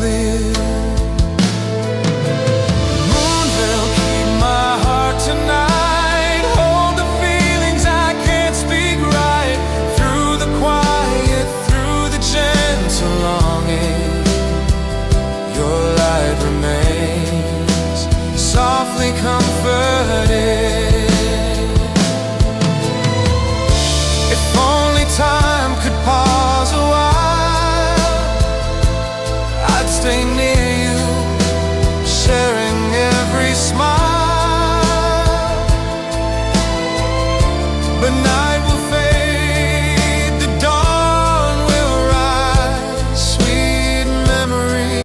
clear. Moon will keep my heart tonight. Hold the feelings I can't speak right. Through the quiet, through the gentle longing, your light remains softly comforted. If only time could pause a while, I'd stay